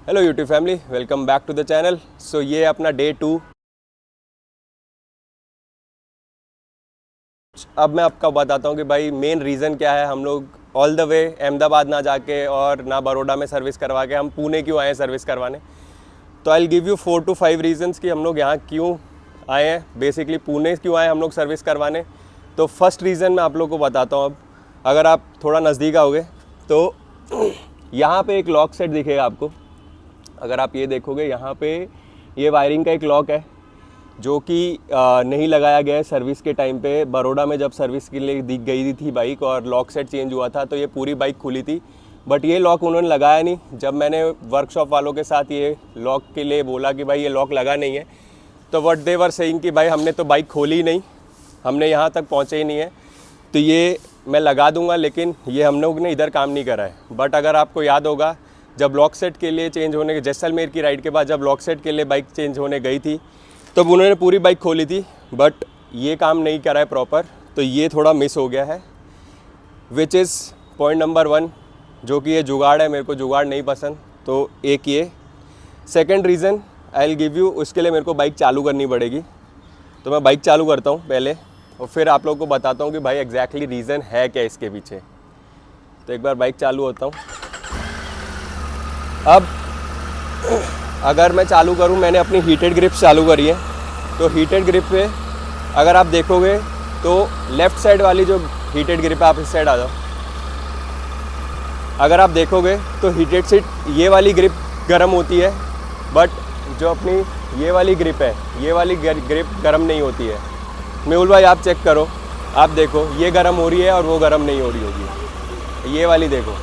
Hello YouTube family, welcome back to the channel. So ये अपना day 2। अब मैं आपको बताता हूँ कि भाई मेन रीज़न क्या है। हम लोग ऑल द वे अहमदाबाद ना जाके और ना बड़ौदा में सर्विस करवा के हम पुणे क्यों आए हैं सर्विस करवाने। तो I will give you 4 to 5 reasons कि हम लोग यहाँ क्यों आए हैं, बेसिकली पुणे क्यों आए हम लोग सर्विस करवाने। तो फर्स्ट रीज़न मैं आप लोग को बताता हूँ। अब अगर आप थोड़ा नज़दीक आओगे तो यहाँ पे एक लॉक सेट दिखेगा आपको। अगर आप ये देखोगे यहाँ पे ये वायरिंग का एक लॉक है जो कि नहीं लगाया गया है सर्विस के टाइम पे। बड़ौदा में जब सर्विस के लिए दिख गई थी बाइक और लॉक सेट चेंज हुआ था तो ये पूरी बाइक खुली थी, बट ये लॉक उन्होंने लगाया नहीं। जब मैंने वर्कशॉप वालों के साथ ये लॉक के लिए बोला कि भाई ये लॉक लगा नहीं है, तो व्हाट दे वर सेइंग कि भाई हमने तो बाइक खोली ही नहीं, हमने यहाँ तक पहुँचे ही नहीं है, तो ये मैं लगा दूंगा। लेकिन ये हम लोग ने इधर काम नहीं करा है। बट अगर आपको याद होगा, जब लॉक सेट के लिए चेंज होने के जैसलमेर की राइड के बाद जब लॉक सेट के लिए बाइक चेंज होने गई थी तब तो उन्होंने पूरी बाइक खोली थी, बट ये काम नहीं करा है प्रॉपर, तो ये थोड़ा मिस हो गया है, विच इज़ पॉइंट नंबर 1, जो कि ये जुगाड़ है। मेरे को जुगाड़ नहीं पसंद, तो एक ये। Second reason I will give you, उसके लिए मेरे को बाइक चालू करनी पड़ेगी। तो मैं बाइक चालू करता हूँ पहले और फिर आप लोगों को बताता हूँ कि भाई एग्जैक्टली रीज़न है क्या इसके पीछे। तो एक बार बाइक चालू होता हूँ। अब अगर मैं चालू करूँ, मैंने अपनी हीटेड ग्रिप चालू करी है, तो हीटेड ग्रिप पे अगर आप देखोगे तो लेफ़्ट साइड वाली जो हीटेड ग्रिप है, आप इस साइड आ जाओ, अगर आप देखोगे तो हीटेड सीट ये वाली ग्रिप गर्म होती है, बट जो अपनी ये वाली ग्रिप है, ये वाली ग्रिप गर्म नहीं होती है। मेहुल भाई आप चेक करो, आप देखो ये गर्म हो रही है और वो गर्म नहीं हो रही होगी। ये वाली देखो,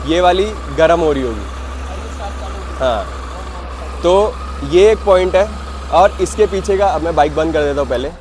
ये वाली गर्म हो रही होगी। हाँ, तो ये एक पॉइंट है। और इसके पीछे का, अब मैं बाइक बंद कर देता हूँ पहले,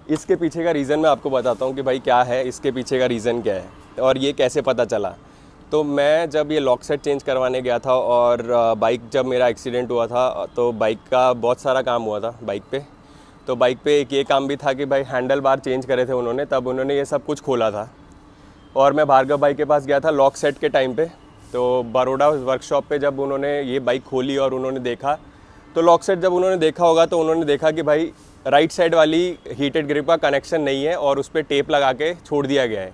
इसके पीछे का रीज़न मैं आपको बताता हूँ कि भाई क्या है, इसके पीछे का रीज़न क्या है और ये कैसे पता चला। तो मैं जब ये लॉक सेट चेंज करवाने गया था और बाइक जब मेरा एक्सीडेंट हुआ था तो बाइक का बहुत सारा काम हुआ था बाइक पे। तो बाइक पे एक ये काम भी था कि भाई हैंडल बार चेंज करे थे उन्होंने, तब उन्होंने ये सब कुछ खोला था। और मैं भार्गव भाई के पास गया था लॉक सेट के टाइम पे। तो बड़ौदा वर्कशॉप पे जब उन्होंने ये बाइक खोली और उन्होंने देखा, तो लॉक सेट जब उन्होंने देखा होगा तो उन्होंने देखा कि भाई राइट साइड वाली हीटेड ग्रिप का कनेक्शन नहीं है और उस पर टेप लगा के छोड़ दिया गया है।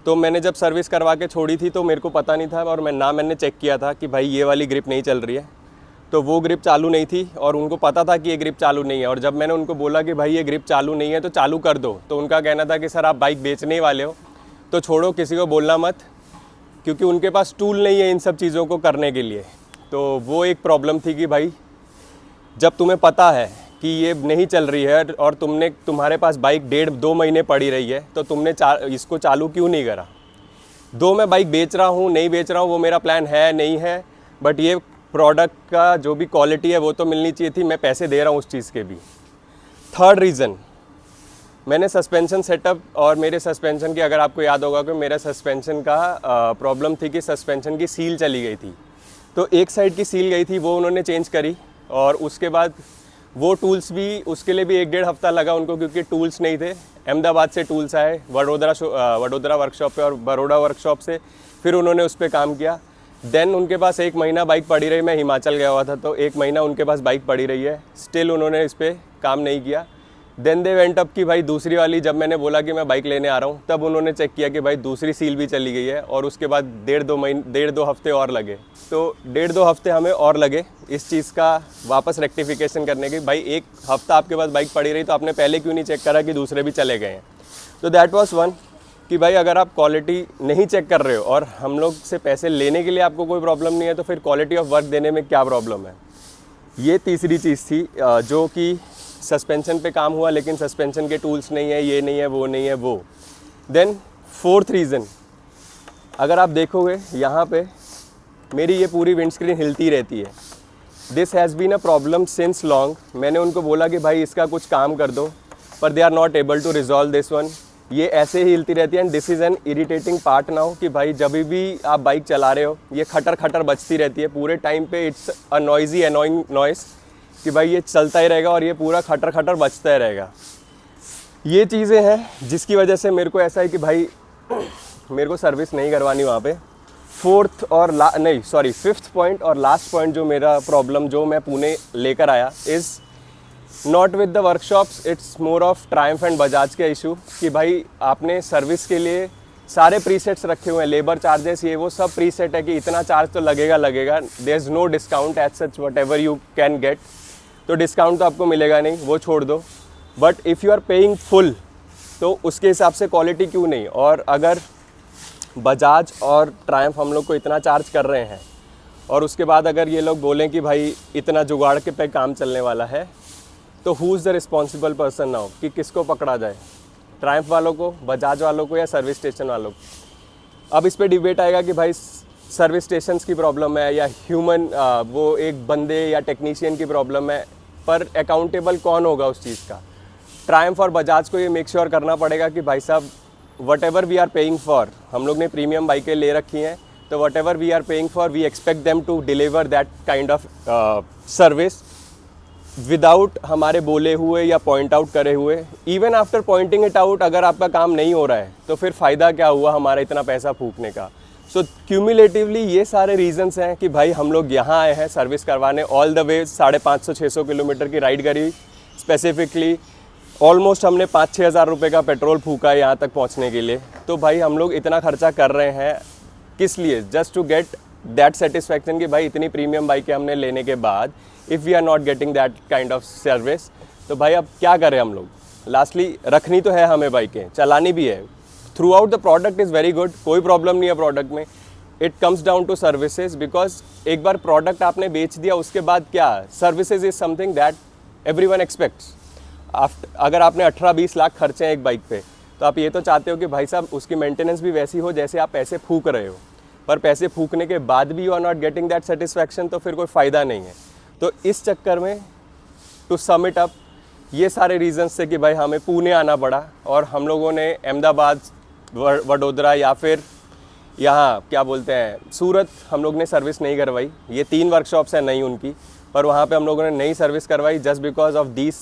तो मैंने जब सर्विस करवा के छोड़ी थी तो मेरे को पता नहीं था, और मैंने चेक किया था कि भाई ये वाली ग्रिप नहीं चल रही है, तो वो ग्रिप चालू नहीं थी और उनको पता था कि ये ग्रिप चालू नहीं है। और जब मैंने उनको बोला कि भाई ये ग्रिप चालू नहीं है तो चालू कर दो, तो उनका कहना था कि सर आप बाइक बेचने वाले हो तो छोड़ो, किसी को बोलना मत, क्योंकि उनके पास टूल नहीं है इन सब चीज़ों को करने के लिए। तो वो एक प्रॉब्लम थी कि भाई जब तुम्हें पता है कि ये नहीं चल रही है और तुम्हारे पास बाइक 1.5-2 महीने पड़ी रही है, तो तुमने इसको चालू क्यों नहीं करा। दो मैं बाइक बेच रहा हूँ नहीं बेच रहा हूँ वो मेरा प्लान है नहीं है, बट ये प्रोडक्ट का जो भी क्वालिटी है वो तो मिलनी चाहिए थी, मैं पैसे दे रहा हूँ उस चीज़ के भी। थर्ड रीज़न, मैंने सस्पेंशन सेटअप और मेरे सस्पेंशन की, अगर आपको याद होगा कि मेरा सस्पेंशन का प्रॉब्लम थी कि सस्पेंशन की सील चली गई थी, तो एक साइड की सील गई थी वो उन्होंने चेंज करी। और उसके बाद वो टूल्स भी, उसके लिए भी 1-1.5 हफ्ता लगा उनको, क्योंकि टूल्स नहीं थे। अहमदाबाद से टूल्स आए वडोदरा वर्कशॉप पे और बड़ौदा वर्कशॉप से, फिर उन्होंने उस पर काम किया। देन उनके पास 1 महीना बाइक पड़ी रही, मैं हिमाचल गया हुआ था तो 1 महीना उनके पास बाइक पड़ी रही है, स्टिल उन्होंने इस पर काम नहीं किया। देन दे वेंट अप कि भाई दूसरी वाली, जब मैंने बोला कि मैं बाइक लेने आ रहा हूँ तब उन्होंने चेक किया कि भाई दूसरी सील भी चली गई है, और उसके बाद 1.5-2 हफ्ते और लगे। तो 1.5-2 हफ्ते हमें और लगे इस चीज़ का वापस रेक्टिफिकेशन करने की। भाई 1 हफ्ता आपके पास बाइक पड़ी रही तो आपने पहले क्यों नहीं चेक करा कि दूसरे भी चले गए हैं। तो दैट वॉज वन, कि भाई अगर आप क्वालिटी नहीं चेक कर रहे हो और हम लोग से पैसे लेने के लिए आपको कोई प्रॉब्लम नहीं है, तो फिर क्वालिटी ऑफ वर्क देने में क्या प्रॉब्लम है। ये तीसरी चीज़ थी, जो कि सस्पेंशन पे काम हुआ लेकिन सस्पेंशन के टूल्स नहीं है, ये नहीं है, वो नहीं है, वो। देन फोर्थ रीज़न, अगर आप देखोगे यहाँ पे मेरी ये पूरी विंडस्क्रीन हिलती रहती है। This has been a problem since long. मैंने उनको बोला कि भाई इसका कुछ काम कर दो, पर they are not able to resolve this one. ये ऐसे ही हिलती रहती है and this is an irritating part now, कि भाई जब भी आप बाइक चला रहे हो ये खटर खटर बजती रहती है पूरे टाइम पे। It's a noisy annoying noise, कि भाई ये चलता ही रहेगा और ये पूरा खटर खटर बजता ही रहेगा। ये चीज़ें हैं जिसकी वजह से मेरे को ऐसा है कि भाई मेरे को सर्विस नहीं करवानी वहाँ पे। फिफ्थ पॉइंट और लास्ट पॉइंट जो मेरा प्रॉब्लम जो मैं पुणे लेकर आया is not with the workshops, it's more of Triumph and Bajaj के इशू कि भाई आपने सर्विस के लिए सारे प्रीसेट्स रखे हुए हैं, लेबर चार्जेस ये वो सब प्रीसेट है कि इतना चार्ज तो लगेगा, there is no discount as such whatever you can get, तो डिस्काउंट तो आपको मिलेगा नहीं, वो छोड़ दो। But if you are paying full तो उसके हिसाब से क्वालिटी क्यों नहीं। और अगर बजाज और ट्रायम्फ हम लोग को इतना चार्ज कर रहे हैं और उसके बाद अगर ये लोग बोलें कि भाई इतना जुगाड़ के पे काम चलने वाला है, तो who is the responsible person now कि किसको पकड़ा जाए, ट्रायम्फ वालों को, बजाज वालों को या सर्विस स्टेशन वालों को। अब इस पे डिबेट आएगा कि भाई सर्विस स्टेशंस की प्रॉब्लम है या ह्यूमन वो एक बंदे या टेक्नीशियन की प्रॉब्लम है, पर अकाउंटेबल कौन होगा उस चीज़ का। ट्रायम्फ और बजाज को ये मेक श्योर करना पड़ेगा कि भाई साहब whatever we are paying for, हम लोग ने प्रीमियम बाइकें ले रखी हैं, तो whatever we are paying for we expect them to deliver that kind of service without हमारे बोले हुए या पॉइंट आउट करे हुए। Even after pointing it out अगर आपका काम नहीं हो रहा है तो फिर फ़ायदा क्या हुआ हमारा इतना पैसा फूकने का। सो क्यूमुलेटिवली ये सारे रीजंस हैं कि भाई हम लोग यहाँ आए हैं सर्विस करवाने, ऑल द वे 550-600 किलोमीटर की राइड करी, स्पेसिफिकली ऑलमोस्ट हमने 5-6 हज़ार रुपये का पेट्रोल फूका है यहाँ तक पहुँचने के लिए। तो भाई हम लोग इतना खर्चा कर रहे हैं किस लिए, just to get that satisfaction कि भाई इतनी प्रीमियम बाइकें हमने लेने के बाद if we are not getting that kind of service, तो भाई अब क्या करें हम लोग। लास्टली रखनी तो है हमें बाइकें, चलानी भी है। Throughout the product is very good, कोई प्रॉब्लम नहीं है प्रोडक्ट में। It comes down to services, because एक बार प्रोडक्ट आपने बेच दिया उसके बाद क्या, services is something that everyone expects. अगर आपने 18-20 लाख खर्चे हैं एक बाइक पे, तो आप ये तो चाहते हो कि भाई साहब उसकी मेंटेनेंस भी वैसी हो जैसे आप पैसे फूक रहे हो, पर पैसे फूकने के बाद भी you are not getting that satisfaction, तो फिर कोई फ़ायदा नहीं है। तो इस चक्कर में टू सम इट अप ये सारे रीजंस से कि भाई हमें पुणे आना पड़ा और हम लोगों ने अहमदाबाद, वडोदरा या फिर यहाँ क्या बोलते हैं सूरत हम लोग ने सर्विस नहीं करवाई। ये 3 वर्कशॉप्स हैं नई उनकी, पर वहाँ पे हम लोगों ने नई सर्विस करवाई just because of these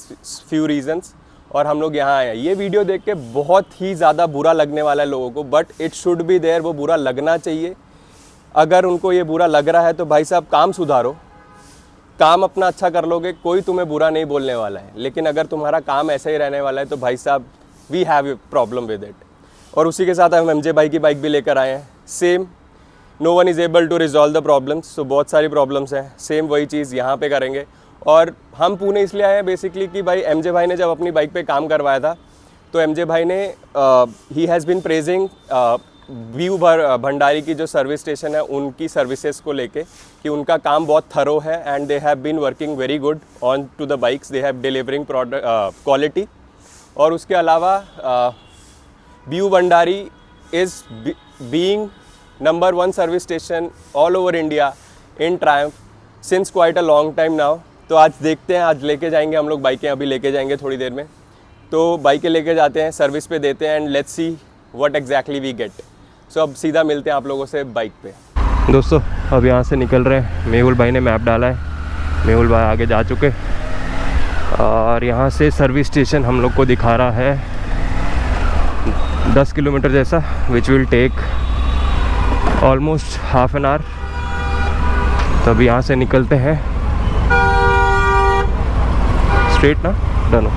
few reasons, और हम लोग यहाँ आए हैं। ये वीडियो देख के बहुत ही ज़्यादा बुरा लगने वाला है लोगों को, but it should be there, वो बुरा लगना चाहिए। अगर उनको ये बुरा लग रहा है तो भाई साहब काम सुधारो, काम अपना अच्छा कर लोगे, कोई तुम्हें बुरा नहीं बोलने वाला है। लेकिन अगर तुम्हारा काम ऐसा ही रहने वाला है तो भाई साहब we have a problem with it. और उसी के साथ हम एमजे भाई की बाइक भी लेकर आए हैं, same no one is able to resolve the problems. तो बहुत सारी प्रॉब्लम्स हैं, सेम वही चीज़ यहाँ पे करेंगे। और हम पुणे इसलिए आए हैं बेसिकली कि भाई एमजे भाई ने जब अपनी बाइक पे काम करवाया था तो एमजे भाई ने ही हैज़ बीन प्रेजिंग व्यू भंडारी की जो सर्विस स्टेशन है उनकी सर्विसेज को लेके कि उनका काम बहुत थरो है and they have been working very good on to the bikes, they have delivering product quality. और उसके अलावा व्यू Bhandari is being number 1 service station all over India in Triumph since quite a long time now. तो आज देखते हैं, आज लेके जाएंगे हम लोग बाइकें, अभी लेके जाएंगे थोड़ी देर में। तो बाइकें लेके जाते हैं, सर्विस पे देते हैं and let's see what exactly we get. So अब सीधा मिलते हैं आप लोगों से बाइक पे। दोस्तों अब यहाँ से निकल रहे हैं, मेहुल भाई ने मैप डाला है, मेहुल भाई आगे जा चुके और यहाँ से सर्विस स्टेशन हम लोग को दिखा रहा है 10 किलोमीटर जैसा, which will take almost half an hour. तो अभी यहाँ से निकलते हैं स्ट्रेट ना डनो।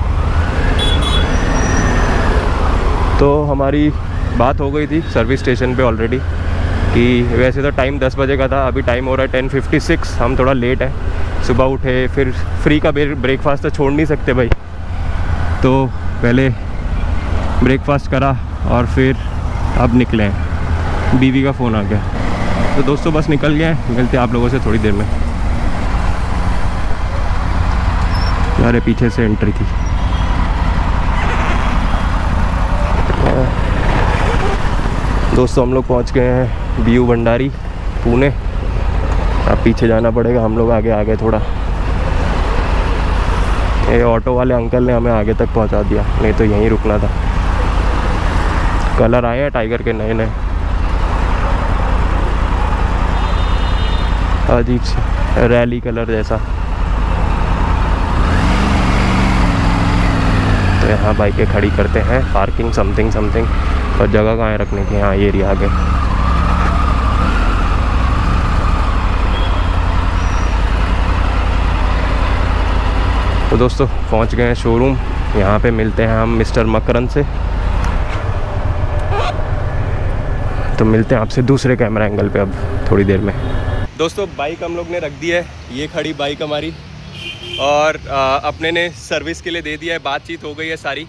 तो हमारी बात हो गई थी सर्विस स्टेशन पे ऑलरेडी कि वैसे तो टाइम 10 बजे का था, अभी टाइम हो रहा है 10:56। हम थोड़ा लेट है, सुबह उठे, फिर फ्री का ब्रेकफास्ट तो छोड़ नहीं सकते भाई, तो पहले ब्रेकफास्ट करा और फिर अब निकले हैं। बीवी का फ़ोन आ गया, तो दोस्तों बस निकल गए हैं, मिलते हैं आप लोगों से थोड़ी देर में। हमारे पीछे से एंट्री थी। दोस्तों हम लोग पहुंच गए हैं व्यू भंडारी पुणे। अब पीछे जाना पड़ेगा, हम लोग आगे आ गए थोड़ा। ये ऑटो वाले अंकल ने हमें आगे तक पहुंचा दिया, नहीं तो यहीं रुकना था। कलर आए हैं टाइगर के नए नए, अजीब से रैली कलर जैसा। तो यहाँ बाइकें खड़ी करते हैं, पार्किंग समथिंग और जगह कहाँ है रखने की, यहाँ एरिया आ गए। तो दोस्तों पहुंच गए हैं शोरूम। यहाँ पे मिलते हैं हम मिस्टर मकरन से। तो मिलते हैं आपसे दूसरे कैमरा एंगल पे अब थोड़ी देर में। दोस्तों बाइक हम लोग ने रख दी है, ये खड़ी बाइक हमारी, और अपने ने सर्विस के लिए दे दिया है। बातचीत हो गई है सारी,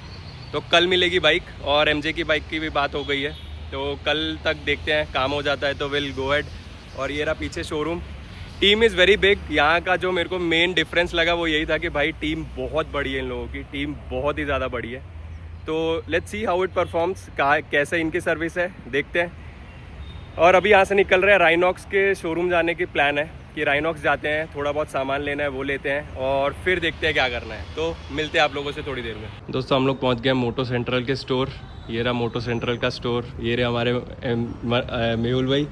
तो कल मिलेगी बाइक, और एमजे की बाइक की भी बात हो गई है। तो कल तक देखते हैं, काम हो जाता है तो विल गो हेड। और ये रहा पीछे showroom. Team is very big. यहाँ का जो मेरे को मेन डिफरेंस लगा वो यही था कि भाई टीम बहुत बड़ी है, इन लोगों की टीम बहुत ही ज़्यादा बड़ी है। तो let's see how it performs, कहाँ कैसे इनकी सर्विस है, देखते हैं। और अभी यहाँ से निकल रहे हैं, राइनॉक्स के शोरूम जाने की प्लान है कि राइनॉक्स जाते हैं, थोड़ा बहुत सामान लेना है वो लेते हैं, और फिर देखते हैं क्या करना है। तो मिलते हैं आप लोगों से थोड़ी देर में। दोस्तों हम लोग पहुँच गए मोटो सेंट्रल के स्टोर। ये रहा मोटो सेंट्रल का स्टोर, ये रहे हमारे मेहुल भाई,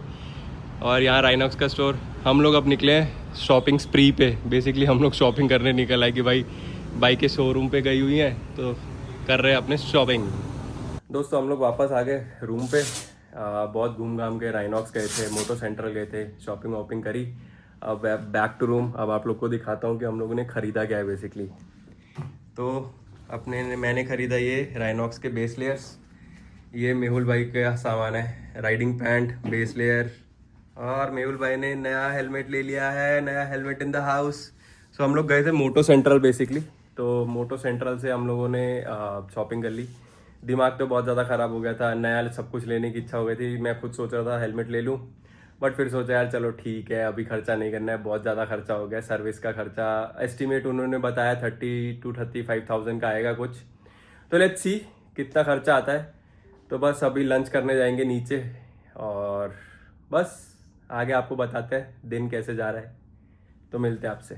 और यहाँ राइनॉक्स का स्टोर। हम लोग अब निकले हैं शॉपिंग स्प्री पे। बेसिकली हम लोग शॉपिंग करने निकल आए कि भाई बाइक के शोरूम पे गई हुई हैं तो कर रहे हैं अपने शॉपिंग। दोस्तों हम लोग वापस आ गए रूम पे। बहुत घूम घाम के राइनॉक्स गए थे, मोटो सेंट्रल गए थे, शॉपिंग वॉपिंग करी। अब बैक टू रूम। अब आप लोग को दिखाता हूँ कि हम लोगों ने ख़रीदा क्या है बेसिकली। तो मैंने ख़रीदा ये राइनॉक्स के बेस लेयर्स। ये मेहुल भाई का सामान है, राइडिंग पैंट, बेस लेयर, और मेहुल भाई ने नया हेलमेट ले लिया है, नया हेलमेट इन द हाउस। सो हम लोग गए थे मोटो सेंट्रल बेसिकली। तो मोटो सेंट्रल से हम लोगों ने शॉपिंग कर ली। दिमाग तो बहुत ज़्यादा ख़राब हो गया था, नया सब कुछ लेने की इच्छा हो गई थी। मैं खुद सोच रहा था हेलमेट ले लूँ, बट फिर सोचा यार चलो ठीक है, अभी खर्चा नहीं करना है, बहुत ज़्यादा खर्चा हो गया। सर्विस का खर्चा एस्टिमेट उन्होंने बताया 30 to 35,000 का आएगा कुछ। तो लेट्स सी कितना खर्चा आता है। तो बस अभी लंच करने जाएंगे नीचे, और बस आगे आपको बताते हैं दिन कैसे जा रहा है। तो मिलते हैं आपसे।